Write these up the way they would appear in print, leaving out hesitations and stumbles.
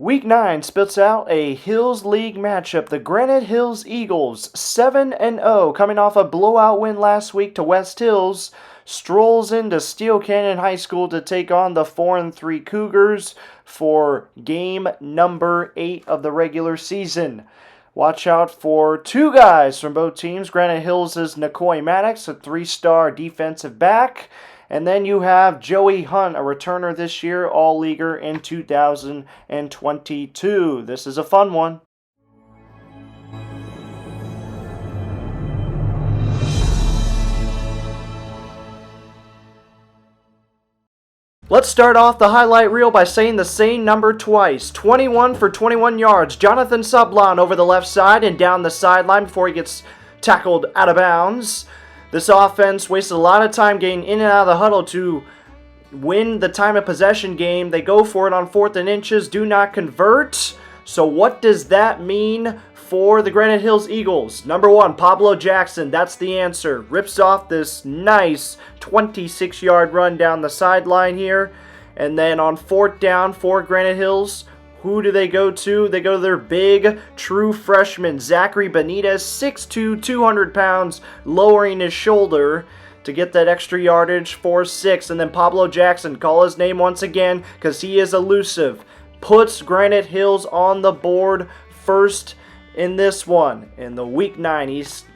Week 9 spits out a Hills League matchup. The Granite Hills Eagles, 7-0, coming off a blowout win last week to West Hills, strolls into Steel Canyon High School to take on the 4-3 Cougars for game number 8 of the regular season. Watch out for two guys from both teams. Granite Hills is Nicoy Maddox, a 3-star defensive back. And then you have Joey Hunt, a returner this year, all-leaguer in 2022. This is a fun one. Let's start off the highlight reel by saying the same number twice. 21 for 21 yards. Jonathan Sublon over the left side and down the sideline before he gets tackled out of bounds. This offense wasted a lot of time getting in and out of the huddle to win the time of possession game. They go for it on 4th and inches, do not convert. So what does that mean for the Granite Hills Eagles? Number 1, Pablo Jackson, that's the answer. Rips off this nice 26-yard run down the sideline here. And then on 4th down for Granite Hills, who do they go to? They go to their big, true freshman, Zachary Benitez, 6'2", 200 pounds, lowering his shoulder to get that extra yardage for 6. And then Pablo Jackson, call his name once again because he is elusive, puts Granite Hills on the board first in this one. In the Week 9 East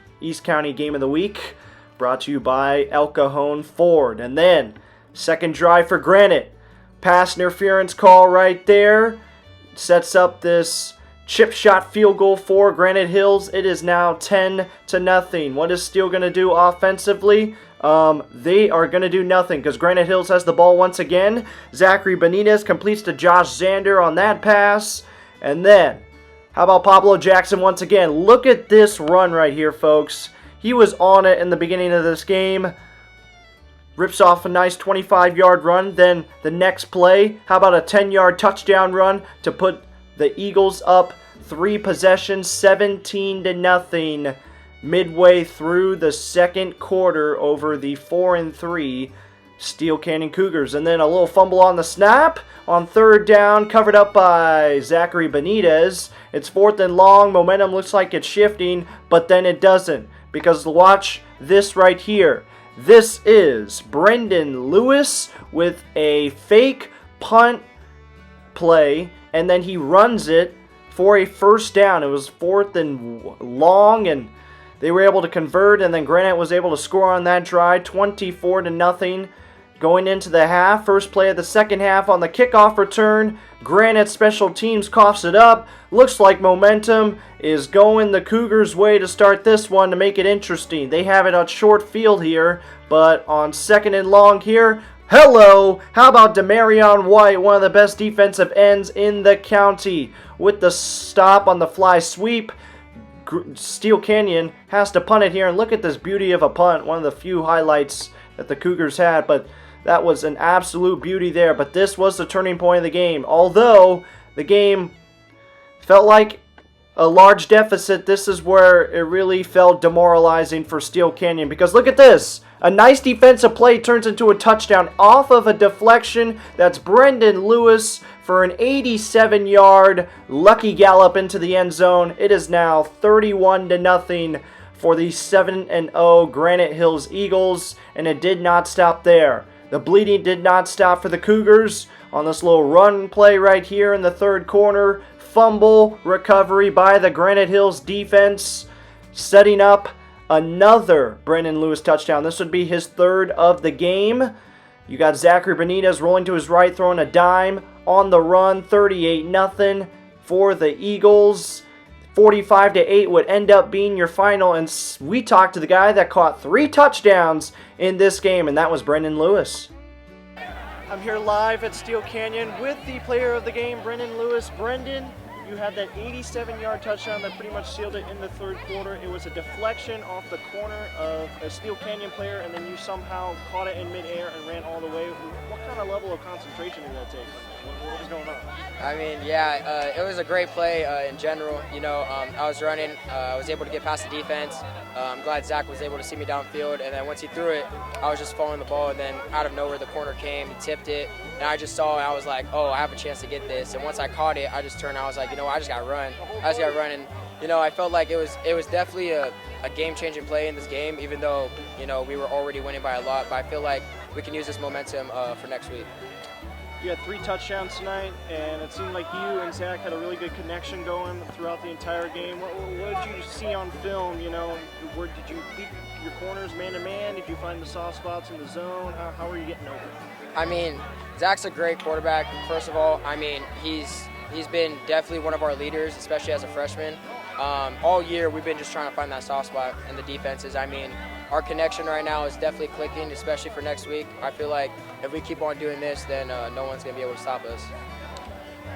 County Game of the Week, brought to you by El Cajon Ford. And then, second drive for Granite. Pass interference call right there. Sets up this chip shot field goal for Granite Hills. It is now 10-0. What is Steel going to do offensively? They are going to do nothing because Granite Hills has the ball once again. Zachary Benitez completes to Josh Zander on that pass. And then, how about Pablo Jackson once again? Look at this run right here, folks. He was on it in the beginning of this game. Rips off a nice 25-yard run. Then the next play, how about a 10-yard touchdown run to put the Eagles up 3 possessions, 17-0, midway through the second quarter over the 4-3 Steel Canyon Cougars. And then a little fumble on the snap. On 3rd down, covered up by Zachary Benitez. It's 4th and long. Momentum looks like it's shifting, but then it doesn't. Because watch this right here. This is Brendan Lewis with a fake punt play, and then he runs it for a first down. It was 4th and long, and they were able to convert, and then Granite was able to score on that drive, 24-0. Going into the half, first play of the second half on the kickoff return, Granite Special Teams coughs it up. Looks like momentum is going the Cougars' way to start this one to make it interesting. They have it on short field here, but on 2nd and long here, hello! How about Demarion White, one of the best defensive ends in the county, with the stop on the fly sweep. Steel Canyon has to punt it here, and look at this beauty of a punt, one of the few highlights that the Cougars had, but that was an absolute beauty there. But this was the turning point of the game. Although the game felt like a large deficit, this is where it really felt demoralizing for Steel Canyon. Because look at this. A nice defensive play turns into a touchdown off of a deflection. That's Brendan Lewis for an 87-yard lucky gallop into the end zone. It is now 31-0 for the 7-0 Granite Hills Eagles. And it did not stop there. The bleeding did not stop for the Cougars on this little run play right here in the 3rd corner. Fumble recovery by the Granite Hills defense, setting up another Brendan Lewis touchdown. This would be his 3rd of the game. You got Zachary Benitez rolling to his right, throwing a dime on the run. 38-0 for the Eagles. 45-8 would end up being your final, and we talked to the guy that caught 3 touchdowns in this game, and that was Brendan Lewis. I'm here live at Steel Canyon with the player of the game, Brendan Lewis. Brendan, you had that 87-yard touchdown that pretty much sealed it in the 3rd quarter. It was a deflection off the corner of a Steel Canyon player, and then you somehow caught it in midair and ran all the way. What kind of level of concentration did that take? What was going on? I mean, yeah, it was a great play in general. You know, I was running. I was able to get past the defense. I'm glad Zach was able to see me downfield. And then once he threw it, I was just following the ball. And then out of nowhere, the corner came, he tipped it. And I just saw it. I was like, oh, I have a chance to get this. And once I caught it, I just turned. I was like, you know, I just got to run. And, you know, I felt like it was definitely a game-changing play in this game, even though, you know, we were already winning by a lot. But I feel like we can use this momentum for next week. You had 3 touchdowns tonight, and it seemed like you and Zach had a really good connection going throughout the entire game. What did you see on film? You know, where did you beat your corners man-to-man? Did you find the soft spots in the zone? How were you getting open? I mean, Zach's a great quarterback, first of all. I mean, he's been definitely one of our leaders, especially as a freshman. All year, we've been just trying to find that soft spot in the defenses. I mean, our connection right now is definitely clicking, especially for next week. I feel like if we keep on doing this, then no one's going to be able to stop us.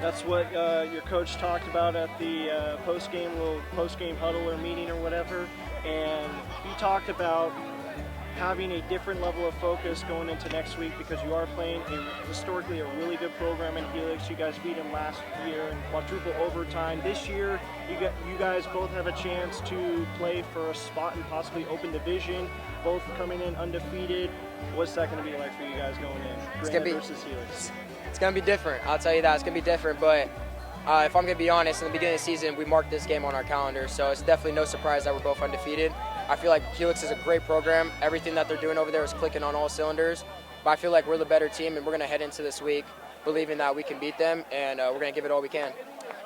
That's what your coach talked about at the post-game huddle or meeting or whatever, and he talked about having a different level of focus going into next week because you are playing historically a really good program in Helix. You guys beat them last year in quadruple overtime. This year, you guys both have a chance to play for a spot in possibly open division, both coming in undefeated. What's that going to be like for you guys going in? Granite versus Helix. It's going to be different. I'll tell you that. It's going to be different, but if I'm going to be honest, in the beginning of the season, we marked this game on our calendar, so it's definitely no surprise that we're both undefeated. I feel like Helix is a great program. Everything that they're doing over there is clicking on all cylinders, but I feel like we're the better team, and we're going to head into this week believing that we can beat them, and we're going to give it all we can.